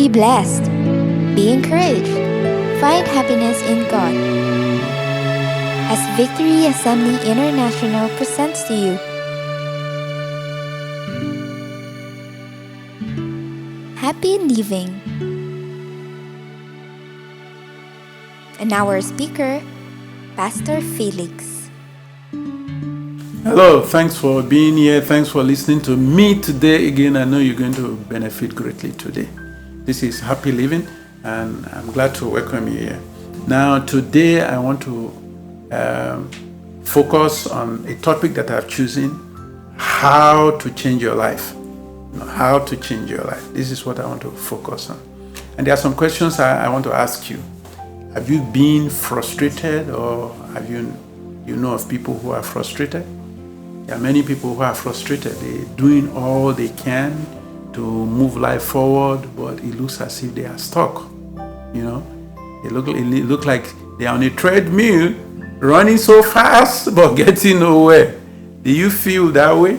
Be blessed. Be encouraged. Find happiness in God. As Victory Assembly International presents to you Happy Living. And our speaker, Pastor Felix. Hello, thanks for being here. Thanks for listening to me today again. I know you're going to benefit greatly today. This is Happy Living, and I'm glad to welcome you here. Now, today I want to focus on a topic that I've chosen: how to change your life. How to change your life. This is what I want to focus on. And there are some questions I want to ask you. Have you been frustrated, or have you know of people who are frustrated? There are many people who are frustrated. They're doing all they can to move life forward, but it looks as if they are stuck. It look like they are on a treadmill, running so fast, but getting nowhere. Do you feel that way?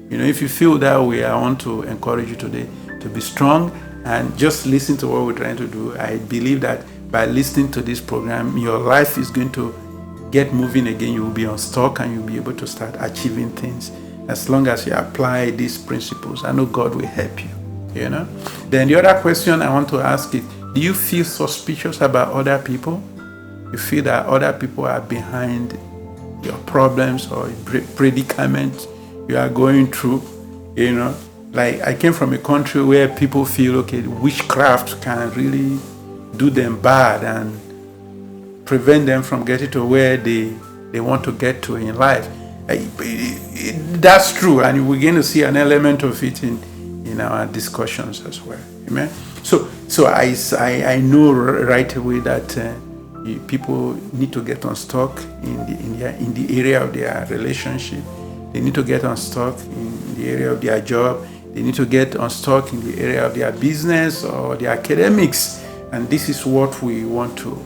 If you feel that way, I want to encourage you today to be strong and just listen to what we're trying to do. I believe that by listening to this program, your life is going to get moving again. You will be unstuck and you'll be able to start achieving things as long as you apply these principles. I know God will help you. Then the other question I want to ask is, do you feel suspicious about other people? You feel that other people are behind your problems or predicaments you are going through? Like I came from a country where people feel, okay, witchcraft can really do them bad and prevent them from getting to where they want to get to in life. That's true, and we're going to see an element of it in our discussions as well. Amen. So I know right away that people need to get unstuck in the area of their relationship. They need to get unstuck in the area of their job. They need to get unstuck in the area of their business or their academics. And this is what we want to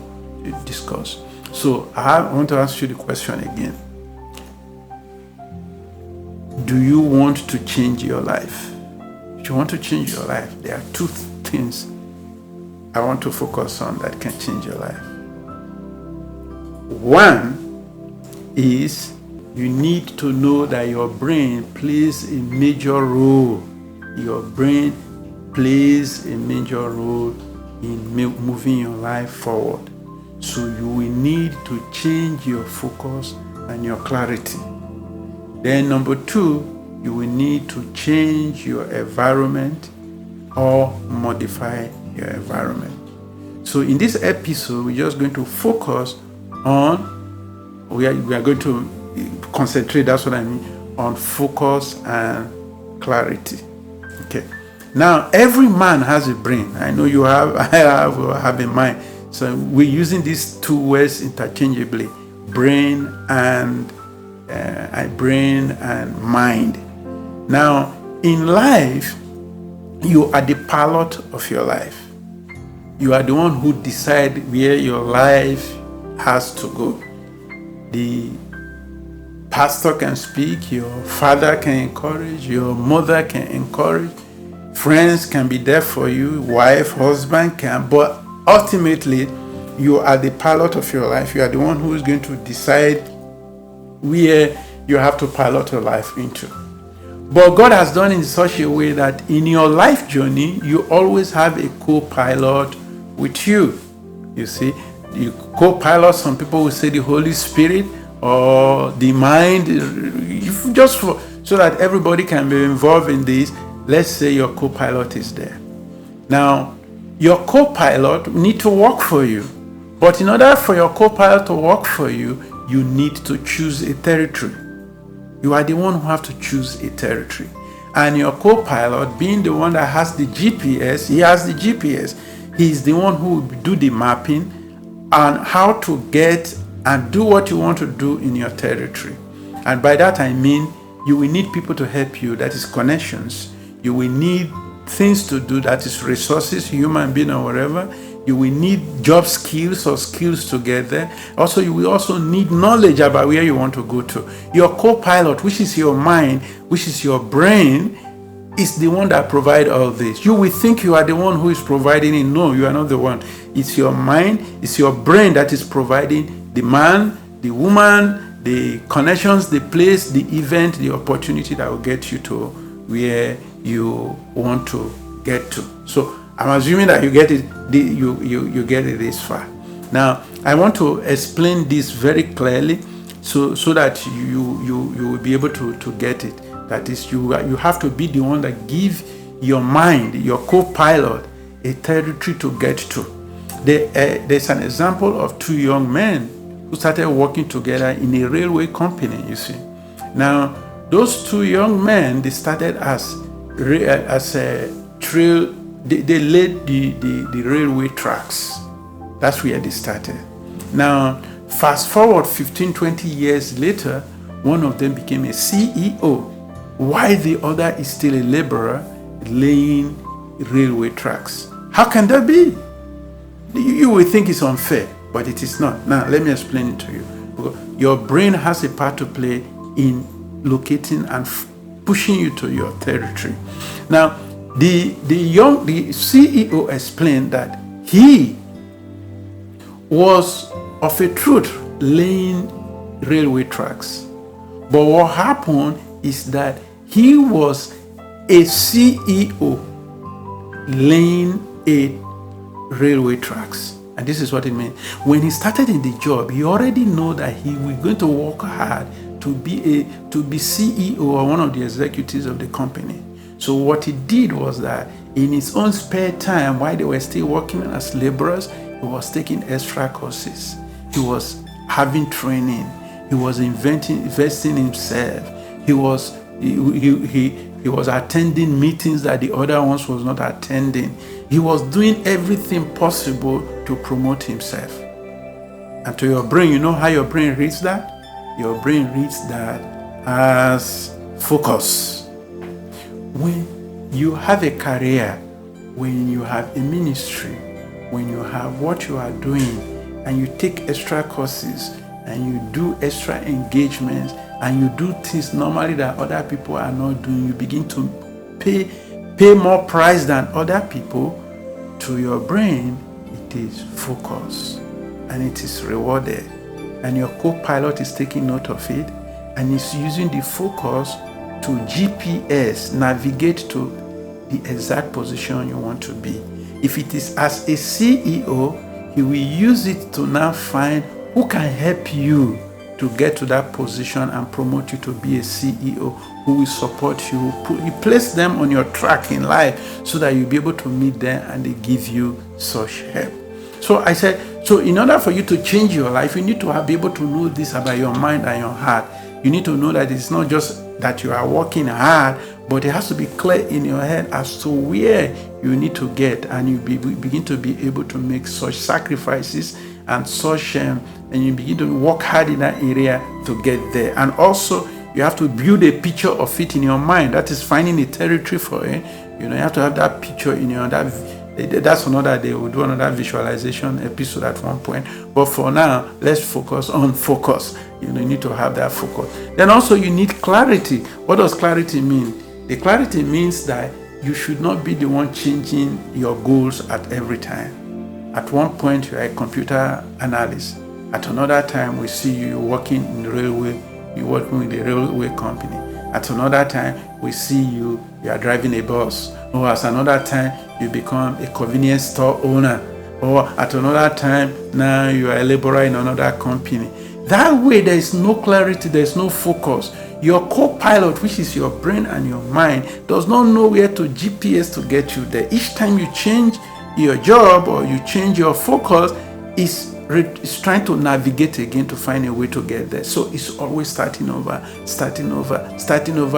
discuss. So I want to ask you the question again. Do you want to change your life? If you want to change your life, there are two things I want to focus on that can change your life. One is you need to know that your brain plays a major role. Your brain plays a major role in moving your life forward. So you will need to change your focus and your clarity. Then number two, you will need to change your environment or modify your environment. So in this episode, we're just going to focus on, we are going to concentrate, that's what I mean, on focus and clarity. Okay. Now, every man has a brain. I know you have, I have a mind. So we're using these two words interchangeably, brain and mind. Now, in life, you are the pilot of your life. You are the one who decides where your life has to go. The pastor can speak, your father can encourage, your mother can encourage, friends can be there for you, wife, husband can, but ultimately, you are the pilot of your life. You are the one who is going to decide where you have to pilot your life into. But God has done in such a way that in your life journey, you always have a co-pilot with you. You see, you co-pilot, some people will say the Holy Spirit or the mind, just so that everybody can be involved in this. Let's say your co-pilot is there. Now, your co-pilot need to work for you. But in order for your co-pilot to work for you, you need to choose a territory. You are the one who have to choose a territory. And your co-pilot, being the one that has the GPS, he has the GPS. He's the one who will do the mapping and how to get and do what you want to do in your territory. And by that I mean, you will need people to help you, that is connections. You will need things to do, that is resources, human being or whatever. You will need job skills or skills together. Also, you will also need knowledge about where you want to go to. Your co-pilot, which is your mind, which is your brain, is the one that provides all this. You will think you are the one who is providing it. No, you are not the one. It's your mind, it's your brain that is providing the man, the woman, the connections, the place, the event, the opportunity that will get you to where you want to get to. So I'm assuming that you get it. You get it this far. Now I want to explain this very clearly, so that you will be able to get it. That is, you have to be the one that give your mind, your co-pilot, a territory to get to. There's an example of two young men who started working together in a railway company, you see. Now, those two young men, they started as a trail, they laid the railway tracks. That's where they started. Now, fast forward 15, 20 years later, one of them became a CEO, while the other is still a laborer laying railway tracks. How can that be? You will think it's unfair, but it is not. Now, let me explain it to you. Your brain has a part to play in locating and pushing you to your territory. Now, the CEO explained that he was of a truth laying railway tracks. But what happened is that he was a CEO laying a railway tracks. And this is what it meant. When he started in the job, he already know that he was going to work hard to be CEO or one of the executives of the company. So what he did was that in his own spare time, while they were still working as laborers, he was taking extra courses. He was having training. He was investing in himself. He was attending meetings that the other ones was not attending. He was doing everything possible to promote himself. And to your brain, you know how your brain reads that? Your brain reads that as focus. When you have a career, when you have a ministry, when you have what you are doing, and you take extra courses, and you do extra engagements, and you do things normally that other people are not doing, you begin to pay more price than other people. To your brain, it is focus, and it is rewarded, and your co-pilot is taking note of it, and is using the focus to GPS, navigate to the exact position you want to be. If it is as a CEO, he will use it to now find who can help you to get to that position and promote you to be a CEO, who will support you. You place them on your track in life so that you'll be able to meet them and they give you such help. So I said, so in order for you to change your life, you need to be able to know this about your mind and your heart. You need to know that it's not just that you are working hard, but it has to be clear in your head as to where you need to get, and you begin to be able to make such sacrifices and such, and you begin to work hard in that area to get there. And also, you have to build a picture of it in your mind. That is finding a territory for it. You have to have that picture in your that's another day. We'll do another visualization episode at one point. But for now, let's focus on focus. You need to have that focus. Then also you need clarity. What does clarity mean? The clarity means that you should not be the one changing your goals at every time. At one point, you are a computer analyst. At another time, we see you working in the railway. You're working with the railway company. At another time, we see you are driving a bus. Or at another time, you become a convenience store owner. Or at another time, now you are a laborer in another company. That way, there is no clarity, there is no focus. Your co-pilot, which is your brain and your mind, does not know where to GPS to get you there. Each time you change your job or you change your focus, it's trying to navigate again to find a way to get there. So it's always starting over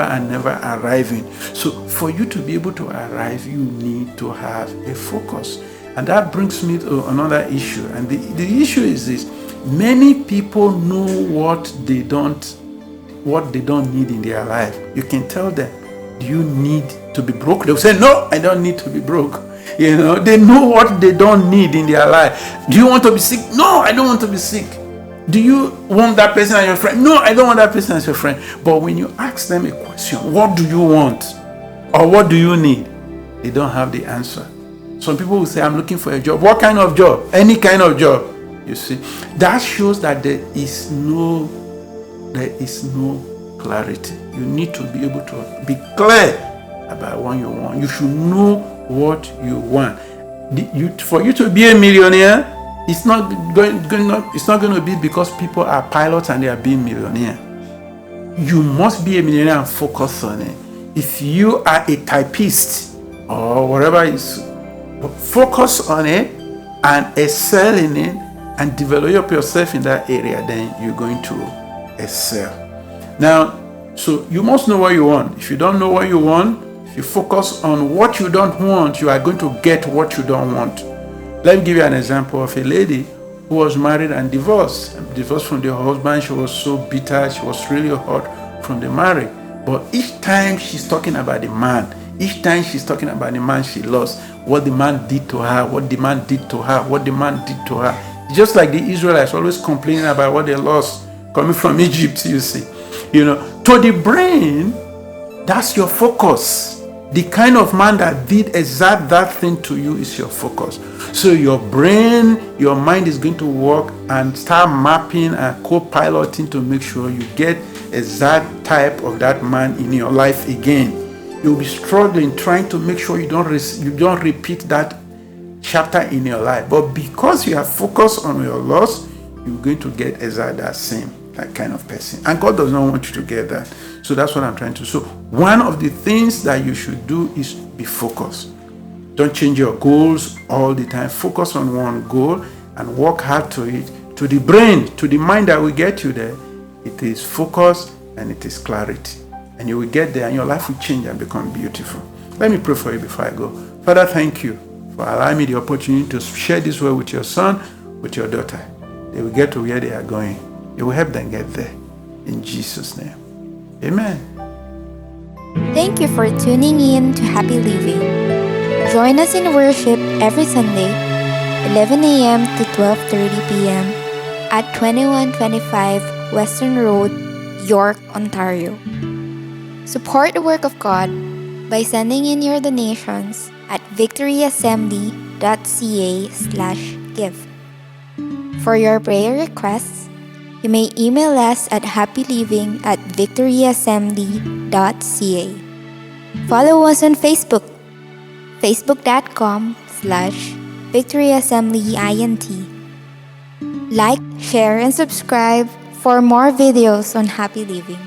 and never arriving. So for you to be able to arrive, you need to have a focus. And that brings me to another issue. And the issue is this. Many people know what they don't need in their life. You can tell them, do you need to be broke? They'll say, no, I don't need to be broke. They know what they don't need in their life. Do you want to be sick? No, I don't want to be sick. Do you want that person as your friend? No, I don't want that person as your friend. But when you ask them a question, what do you want? Or what do you need? They don't have the answer. Some people will say, I'm looking for a job. What kind of job? Any kind of job. You see, that shows that there is no clarity. You need to be able to be clear about what you want. You should know what you want. For you to be a millionaire, it's not going to be because people are pilots and they are being millionaire. You must be a millionaire and focus on it. If you are a typist or whatever is, focus on it and excel in it and develop yourself in that area, then you're going to excel. Now, so you must know what you want. If you don't know what you want, if you focus on what you don't want, you are going to get what you don't want. Let me give you an example of a lady who was married and divorced. Divorced from the husband. She was so bitter. She was really hurt from the marriage. But each time she's talking about the man, each time she's talking about the man she lost, what the man did to her, what the man did to her, what the man did to her. Just like the Israelites always complaining about what they lost coming from Egypt, you see. You know, to the brain, that's your focus. The kind of man that did exact that thing to you is your focus. So your brain, your mind is going to work and start mapping and co-piloting to make sure you get exact type of that man in your life again. You'll be struggling trying to make sure you don't repeat that chapter in your life. But because you are focused on your loss, you're going to get exactly that kind of person. And God does not want you to get that. So that's what I'm trying to. So one of the things that you should do is be focused. Don't change your goals all the time. Focus on one goal and work hard to it. To the brain, to the mind that will get you there, it is focus and it is clarity. And you will get there and your life will change and become beautiful. Let me pray for you before I go. Father, thank you for allowing me the opportunity to share this word with your son, with your daughter. They will get to where they are going. You will help them get there. In Jesus' name. Amen. Thank you for tuning in to Happy Living. Join us in worship every Sunday, 11 a.m. to 12:30 p.m. at 2125 Western Road, York, Ontario. Support the work of God by sending in your donations at victoryassembly.ca/give. For your prayer requests, you may email us at happyliving@victoryassembly.ca. Follow us on Facebook, facebook.com/victoryassemblyint. Like, share, and subscribe for more videos on Happy Living.